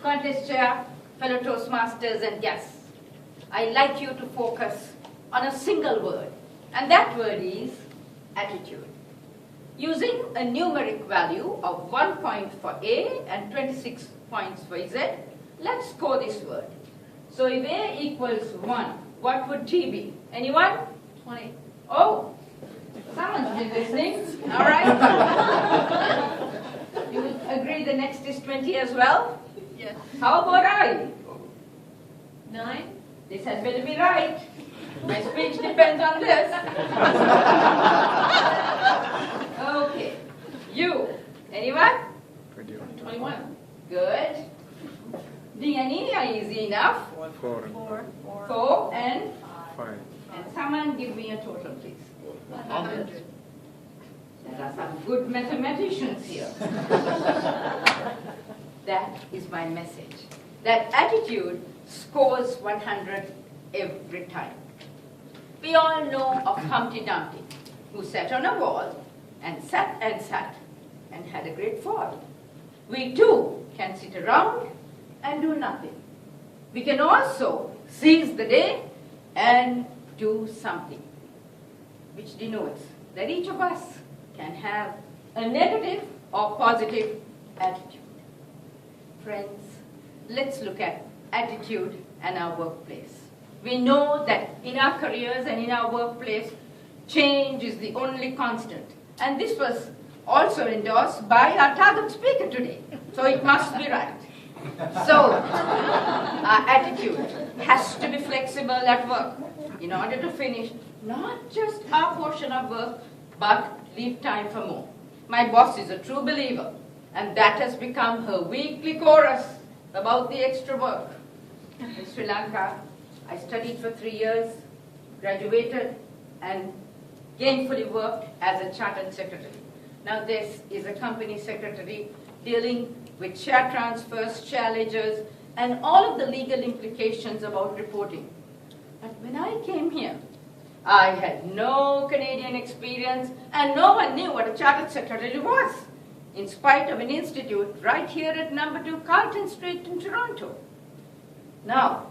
Contest chair, fellow Toastmasters and guests, I'd like you to focus on a single word, and that word is attitude. Using a numeric value of 1 point for A and 26 points for Z, let's score this word. So if A equals 1, what would T be? Anyone? 20. Oh, someone's been listening. All right. You would agree the next is 20 as well? Yes. How about I? 9. This had better be right. My speech depends on this. Okay. You. Anyone? 21. Good. D and E are easy enough. 4. 4 and 5. and someone give me a total, please. 100. There are some good mathematicians here. That is my message. That attitude scores 100 every time. We all know of Humpty Dumpty, who sat on a wall and sat and had a great fall. We too can sit around and do nothing. We can also seize the day and do something, which denotes that each of us can have a negative or positive attitude. Friends, let's look at attitude and our workplace. We know that in our careers and in our workplace, change is the only constant. And this was also endorsed by our target speaker today, so it must be right. So, our attitude has to be flexible at work in order to finish not just our portion of work, but leave time for more. My boss is a true believer, and that has become her weekly chorus about the extra work. In Sri Lanka, I studied for 3 years, graduated, and gainfully worked as a chartered secretary. Now this is a company secretary dealing with share transfers, share ledgers, and all of the legal implications about reporting. But when I came here, I had no Canadian experience, and no one knew what a chartered secretary was, in spite of an institute right here at number 2 Carlton Street in Toronto. Now,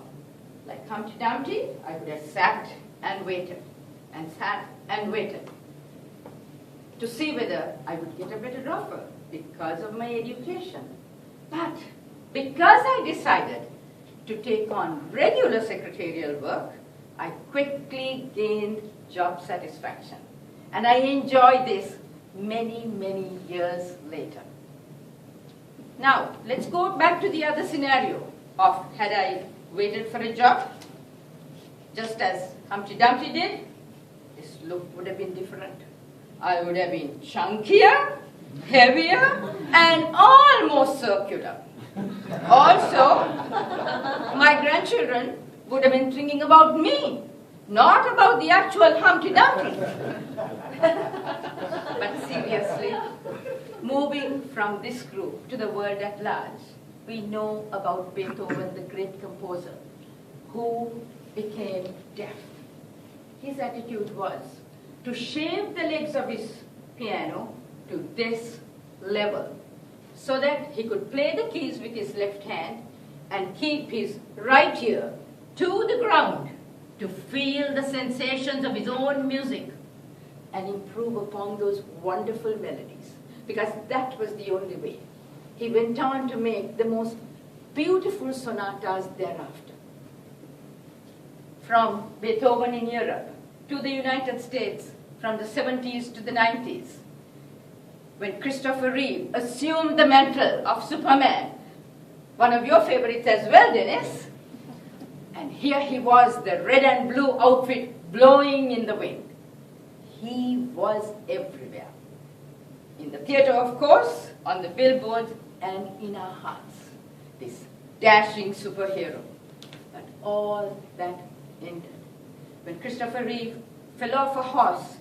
like Humpty Dumpty, I would have sat and waited, and sat and waited, to see whether I would get a better offer because of my education. But because I decided to take on regular secretarial work, I quickly gained job satisfaction. And I enjoy this many, many years later. Now, let's go back to the other scenario of had I waited for a job, just as Humpty Dumpty did, this look would have been different. I would have been chunkier, heavier, and almost circular. Also, my grandchildren would have been thinking about me, not about the actual Humpty Dumpty. But seriously, moving from this group to the world at large, we know about Beethoven, the great composer, who became deaf. His attitude was to shave the legs of his piano to this level, so that he could play the keys with his left hand and keep his right ear to the ground to feel the sensations of his own music and improve upon those wonderful melodies, because that was the only way. He went on to make the most beautiful sonatas thereafter. From Beethoven in Europe to the United States, from the 70s to the 90s, when Christopher Reeve assumed the mantle of Superman, one of your favorites as well, Dennis, and here he was, the red and blue outfit blowing in the wind. He was everywhere. In the theater, of course, on the billboards, and in our hearts. This dashing superhero. But all that ended when Christopher Reeve fell off a horse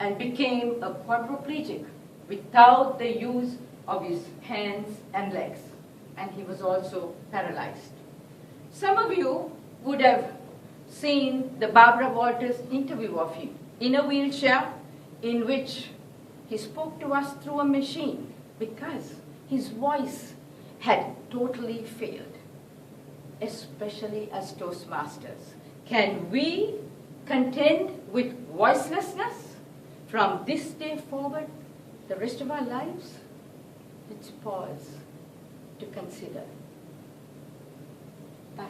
and became a quadriplegic without the use of his hands and legs. And he was also paralyzed. Some of you would have seen the Barbara Walters interview of him in a wheelchair, in which he spoke to us through a machine, because his voice had totally failed, especially as Toastmasters. Can we contend with voicelessness from this day forward, the rest of our lives? Let's pause to consider. But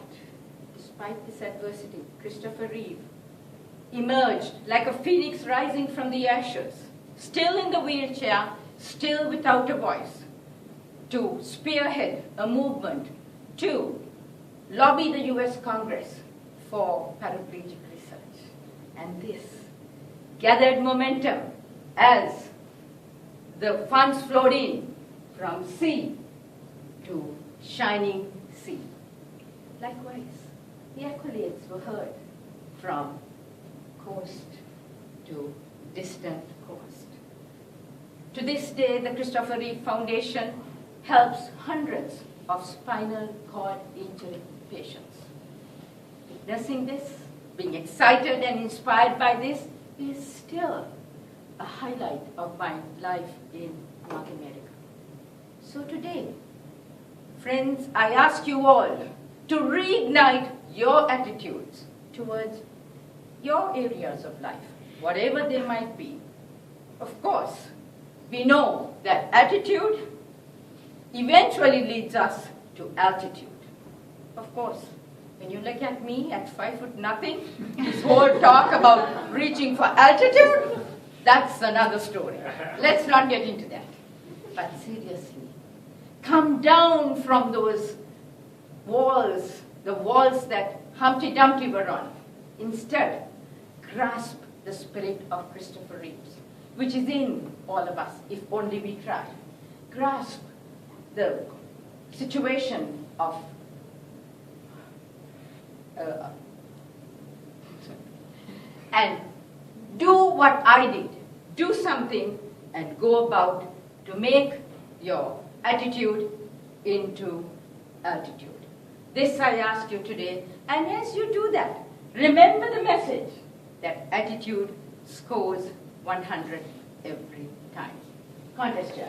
despite this adversity, Christopher Reeve emerged like a phoenix rising from the ashes, still in the wheelchair, still without a voice, to spearhead a movement to lobby the US Congress for paraplegic research. And this gathered momentum as the funds flowed in from sea to shining sea. Likewise, the accolades were heard from coast to distant coast. To this day, the Christopher Reeve Foundation helps hundreds of spinal cord injury patients. Witnessing this, being excited and inspired by this, is still a highlight of my life in North America. So today, friends, I ask you all to reignite your attitudes towards your areas of life, whatever they might be. Of course, we know that attitude eventually leads us to altitude. Of course, when you look at me at 5 foot nothing, this whole talk about reaching for altitude, that's another story. Let's not get into that. But seriously, come down from those walls, the walls that Humpty Dumpty were on. Instead, grasp the spirit of Christopher Reeves, which is in all of us, if only we try. Grasp the situation of and do what I did. Do something and go about to make your attitude into altitude. This I ask you today, and as you do that, remember the message that attitude scores 100 every time. Contest chair.